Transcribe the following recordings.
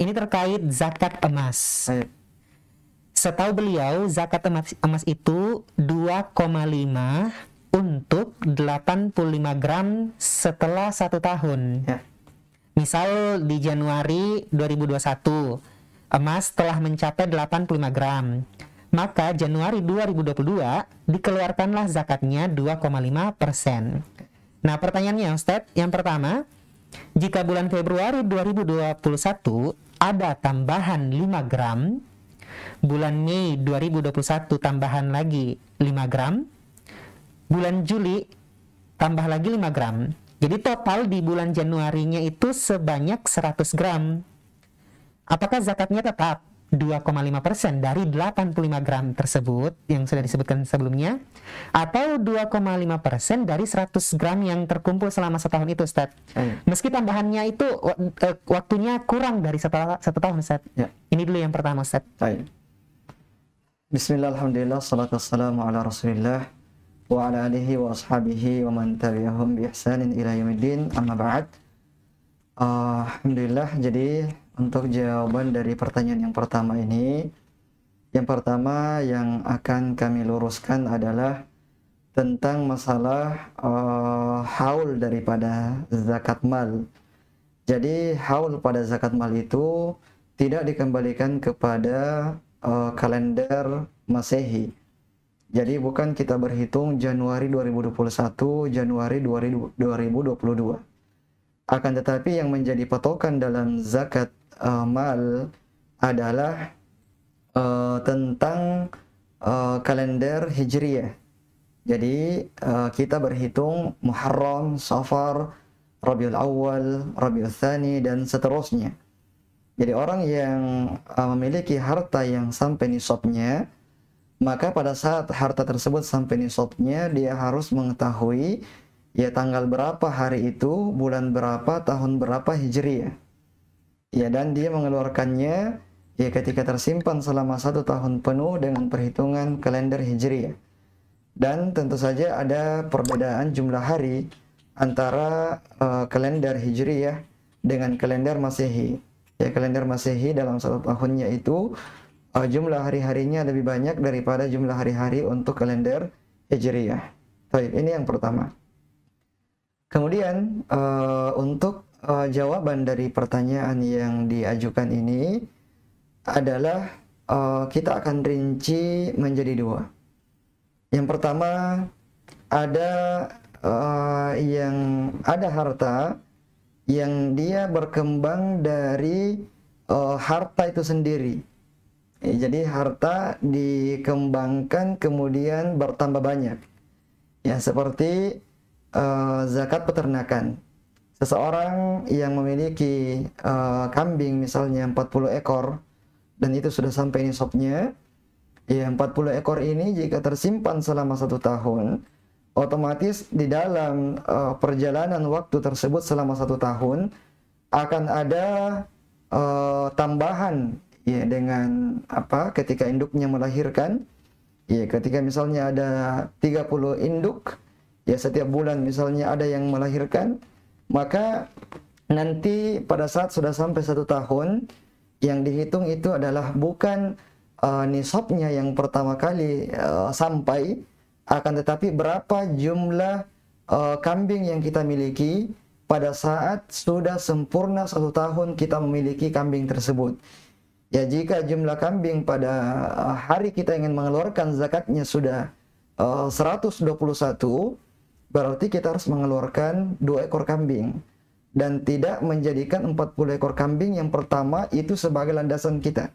ini terkait zakat emas. Baik. Setahu beliau, zakat emas itu 2,5 untuk 85 gram setelah 1 tahun. Ya. Misal di Januari 2021, emas telah mencapai 85 gram. Maka Januari 2022 dikeluarkanlah zakatnya 2,5%. Nah, pertanyaannya Ustadz, yang pertama, jika bulan Februari 2021 ada tambahan 5 gram, bulan Mei 2021 tambahan lagi 5 gram, bulan Juli tambah lagi 5 gram. Jadi total di bulan Januarinya itu sebanyak 100 gram. Apakah zakatnya tetap 2,5% dari 85 gram tersebut yang sudah disebutkan sebelumnya, atau 2,5% dari 100 gram yang terkumpul selama setahun itu, Ustaz? Meski tambahannya itu waktunya kurang dari satu tahun, Ustaz. Ya. Ini dulu yang pertama, Ustaz. Baik. Bismillah, alhamdulillah, salatu wassalamu ala rasulillah wa ala alihi wa ashabihi wa man tabi'ahum bi ihsanin ila yaumiddin, amma ba'd. Alhamdulillah, jadi untuk jawaban dari pertanyaan yang pertama ini, yang pertama yang akan kami luruskan adalah tentang masalah haul daripada zakat mal. Jadi haul pada zakat mal itu tidak dikembalikan kepada kalender Masehi. Jadi bukan kita berhitung Januari 2021, Januari 2022. Akan tetapi yang menjadi patokan dalam zakat mal adalah tentang kalender Hijriyah. Jadi kita berhitung Muharram, Safar, Rabiul Awal, Rabiul Tsani, dan seterusnya. Jadi orang yang memiliki harta yang sampai nisabnya, maka pada saat harta tersebut sampai nisabnya, dia harus mengetahui ya tanggal berapa hari itu, bulan berapa, tahun berapa Hijriyah. Ya, dan dia mengeluarkannya ya ketika tersimpan selama 1 tahun penuh dengan perhitungan kalender Hijriyah. Dan tentu saja ada perbedaan jumlah hari antara kalender Hijriyah dengan kalender Masehi. Ya, kalender Masehi dalam 1 tahunnya itu jumlah hari-harinya lebih banyak daripada jumlah hari-hari untuk kalender Hijriyah. Baik, ini yang pertama. Kemudian untuk jawaban dari pertanyaan yang diajukan ini adalah kita akan rinci menjadi 2. Yang pertama, ada ada harta yang dia berkembang dari harta itu sendiri. Jadi harta dikembangkan kemudian bertambah banyak. Ya, seperti zakat peternakan. Seseorang yang memiliki kambing misalnya 40 ekor dan itu sudah sampai nisabnya, ya 40 ekor ini jika tersimpan selama 1 tahun, otomatis di dalam perjalanan waktu tersebut selama 1 tahun akan ada tambahan ya dengan ketika induknya melahirkan. Ya, ketika misalnya ada 30 induk, ya setiap bulan misalnya ada yang melahirkan, maka nanti pada saat sudah sampai 1 tahun, yang dihitung itu adalah bukan nisabnya yang pertama kali sampai, akan tetapi berapa jumlah kambing yang kita miliki pada saat sudah sempurna 1 tahun kita memiliki kambing tersebut. Ya, jika jumlah kambing pada hari kita ingin mengeluarkan zakatnya sudah 121, berarti kita harus mengeluarkan 2 ekor kambing. Dan tidak menjadikan 40 ekor kambing yang pertama itu sebagai landasan kita.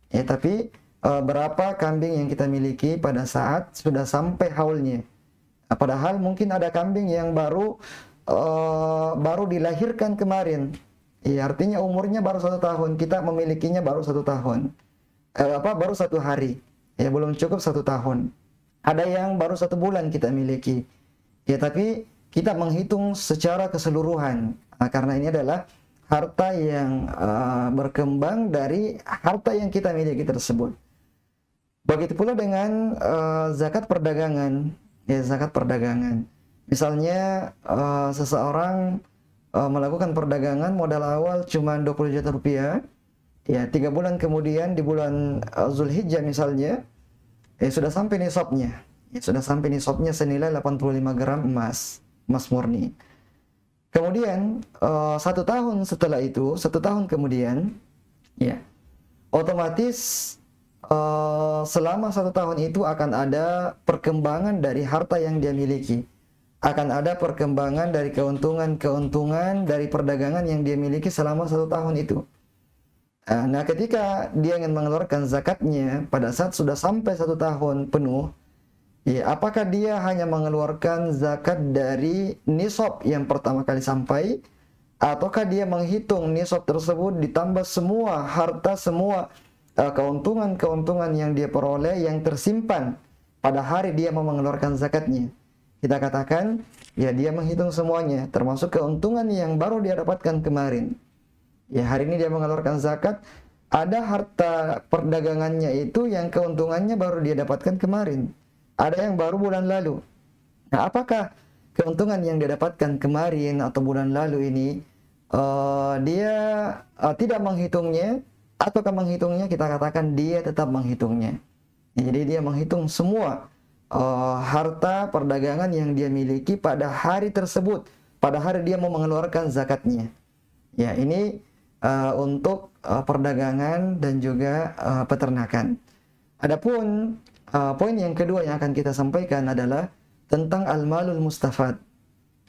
Ya, tapi berapa kambing yang kita miliki pada saat sudah sampai haulnya. Nah, padahal mungkin ada kambing yang baru dilahirkan kemarin. Ya, artinya umurnya baru 1 tahun. Kita memilikinya baru 1 tahun. Baru 1 hari. Ya, belum cukup 1 tahun. Ada yang baru 1 bulan kita miliki. Ya, tapi kita menghitung secara keseluruhan. Nah, karena ini adalah harta yang berkembang dari harta yang kita miliki tersebut. Begitu pula dengan zakat perdagangan. Ya, zakat perdagangan. Misalnya seseorang melakukan perdagangan, modal awal cuma 20 juta rupiah. Ya, 3 bulan kemudian di bulan Zulhijjah misalnya, sudah sampai nisabnya. Ya, sudah sampai nisabnya senilai 85 gram emas, emas murni. Kemudian 1 tahun setelah itu, 1 tahun kemudian, ya, otomatis selama 1 tahun itu akan ada perkembangan dari harta yang dia miliki. Akan ada perkembangan dari keuntungan dari perdagangan yang dia miliki selama 1 tahun itu. Nah, ketika dia ingin mengeluarkan zakatnya pada saat sudah sampai 1 tahun penuh, ya, apakah dia hanya mengeluarkan zakat dari nisab yang pertama kali sampai, ataukah dia menghitung nisab tersebut ditambah semua harta, semua keuntungan-keuntungan yang dia peroleh yang tersimpan pada hari dia mau mengeluarkan zakatnya? Kita katakan, ya, dia menghitung semuanya, termasuk keuntungan yang baru dia dapatkan kemarin. Ya, hari ini dia mengeluarkan zakat, ada harta perdagangannya itu yang keuntungannya baru dia dapatkan kemarin. Ada yang baru bulan lalu. Nah, apakah keuntungan yang dia dapatkan kemarin atau bulan lalu ini dia tidak menghitungnya, ataukah menghitungnya? Kita katakan dia tetap menghitungnya. Ya, jadi dia menghitung semua harta perdagangan yang dia miliki pada hari tersebut, pada hari dia mau mengeluarkan zakatnya. Ya, ini untuk perdagangan dan juga peternakan. Adapun poin yang kedua yang akan kita sampaikan adalah tentang al-malul mustafad.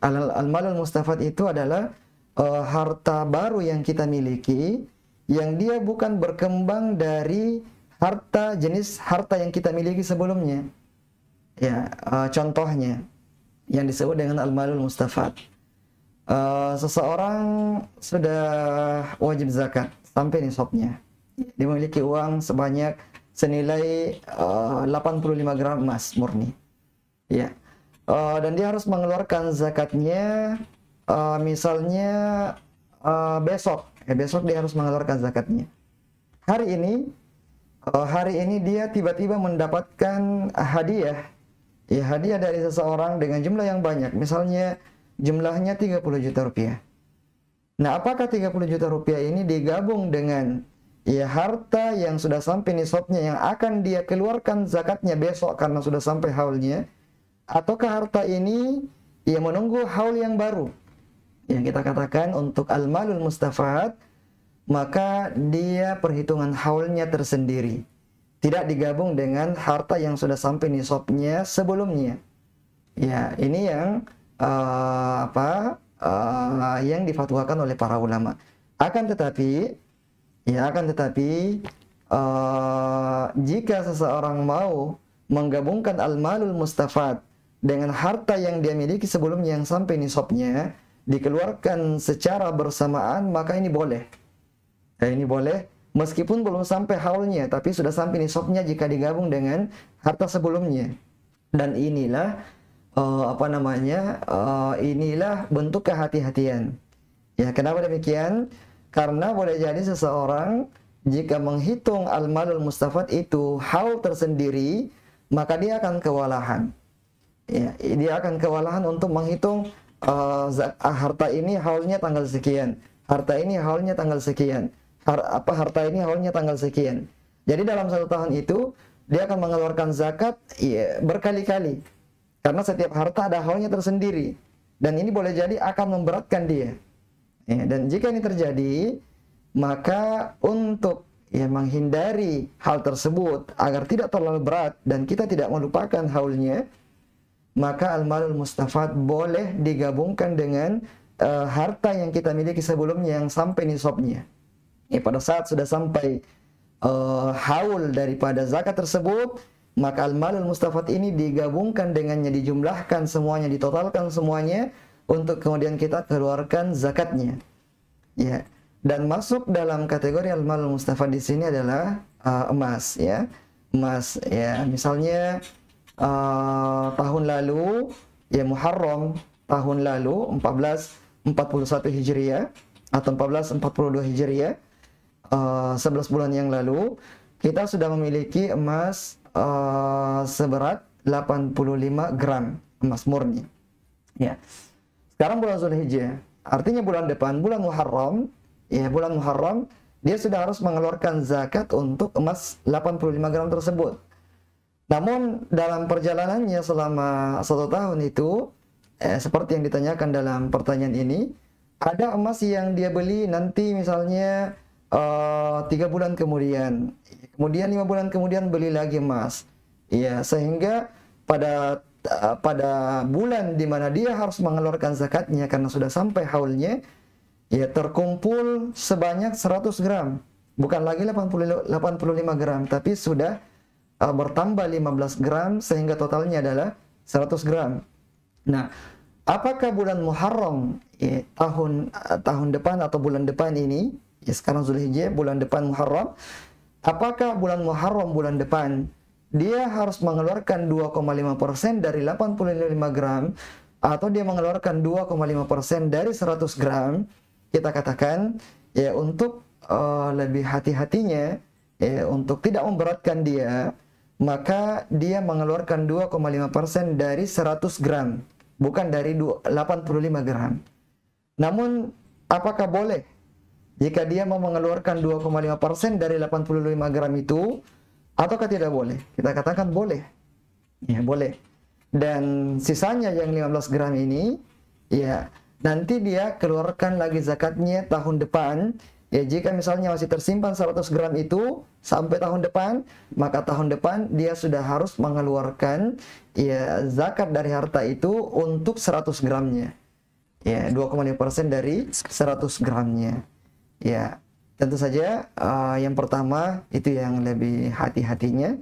Al-malul mustafad itu adalah harta baru yang kita miliki, yang dia bukan berkembang dari jenis harta yang kita miliki sebelumnya. Ya, contohnya yang disebut dengan al-malul mustafad. Seseorang sudah wajib zakat sampai nisabnya. Dia memiliki uang sebanyak senilai 85 gram emas murni. Ya. Dan dia harus mengeluarkan zakatnya misalnya besok. Besok dia harus mengeluarkan zakatnya. Hari ini dia tiba-tiba mendapatkan hadiah. Ya, hadiah dari seseorang dengan jumlah yang banyak. Misalnya jumlahnya 30 juta rupiah. Nah, apakah 30 juta rupiah ini digabung dengan harta yang sudah sampai nisabnya yang akan dia keluarkan zakatnya besok karena sudah sampai haulnya, ataukah harta ini menunggu haul yang baru? Yang kita katakan untuk al-malul mustafad, maka dia perhitungan haulnya tersendiri, tidak digabung dengan harta yang sudah sampai nisabnya sebelumnya. Ya, ini yang yang difatwakan oleh para ulama. Akan tetapi jika seseorang mau menggabungkan al-malul mustafad dengan harta yang dia miliki sebelumnya yang sampai nisabnya dikeluarkan secara bersamaan, maka ini boleh. Ini boleh meskipun belum sampai haulnya, tapi sudah sampai nisabnya jika digabung dengan harta sebelumnya. Dan inilah inilah bentuk kehati-hatian. Ya, kenapa demikian? Karena boleh jadi seseorang jika menghitung al-malul mustafad itu haul tersendiri, maka dia akan kewalahan. Ya, dia akan kewalahan untuk menghitung harta ini haulnya tanggal sekian, harta ini haulnya tanggal sekian, harta ini haulnya tanggal sekian. Jadi dalam 1 tahun itu dia akan mengeluarkan zakat berkali-kali. Karena setiap harta ada haulnya tersendiri. Dan ini boleh jadi akan memberatkan dia. Ya, dan jika ini terjadi, maka untuk menghindari hal tersebut agar tidak terlalu berat dan kita tidak melupakan haulnya, maka al-malul mustafad boleh digabungkan dengan harta yang kita miliki sebelumnya yang sampai nisabnya. Pada saat sudah sampai haul daripada zakat tersebut, maka al-malul mustafad ini digabungkan dengannya, dijumlahkan semuanya, ditotalkan semuanya untuk kemudian kita keluarkan zakatnya. Ya, dan masuk dalam kategori al-malul mustafad di sini adalah emas, ya. Emas, ya. Misalnya tahun lalu, Muharram tahun lalu 1441 Hijriah atau 1442 Hijriah, 11 bulan yang lalu kita sudah memiliki emas seberat 85 gram emas murni. Ya. Sekarang bulan Zulhijjah, artinya bulan depan, bulan Muharram, bulan Muharram dia sudah harus mengeluarkan zakat untuk emas 85 gram tersebut. Namun dalam perjalanannya selama 1 tahun itu, seperti yang ditanyakan dalam pertanyaan ini, ada emas yang dia beli nanti misalnya 3 bulan kemudian 5 bulan kemudian beli lagi emas, ya, sehingga pada bulan di mana dia harus mengeluarkan zakatnya karena sudah sampai haulnya, ya, terkumpul sebanyak 100 gram, bukan lagi 85 gram, tapi sudah bertambah 15 gram sehingga totalnya adalah 100 gram. Nah, apakah bulan Muharram tahun depan atau bulan depan ini, ya sekarang Zulhijjah, bulan depan Muharram, apakah bulan Muharram bulan depan dia harus mengeluarkan 2,5% dari 85 gram atau dia mengeluarkan 2,5% dari 100 gram? Kita katakan, ya, untuk lebih hati-hatinya, ya, untuk tidak memberatkan dia, maka dia mengeluarkan 2,5% dari 100 gram, bukan dari 85 gram. Namun, apakah boleh jika dia mau mengeluarkan 2,5% dari 85 gram itu, ataukah tidak boleh? Kita katakan boleh. Ya, boleh. Dan sisanya yang 15 gram ini, ya, nanti dia keluarkan lagi zakatnya tahun depan. Ya, jika misalnya masih tersimpan 100 gram itu sampai tahun depan, maka tahun depan dia sudah harus mengeluarkan, ya, zakat dari harta itu untuk 100 gramnya. Ya, 2,5% dari 100 gramnya. Ya, tentu saja yang pertama itu yang lebih hati-hatinya,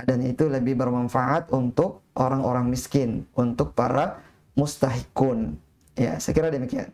dan itu lebih bermanfaat untuk orang-orang miskin, untuk para mustahikun. Ya, saya kira demikian.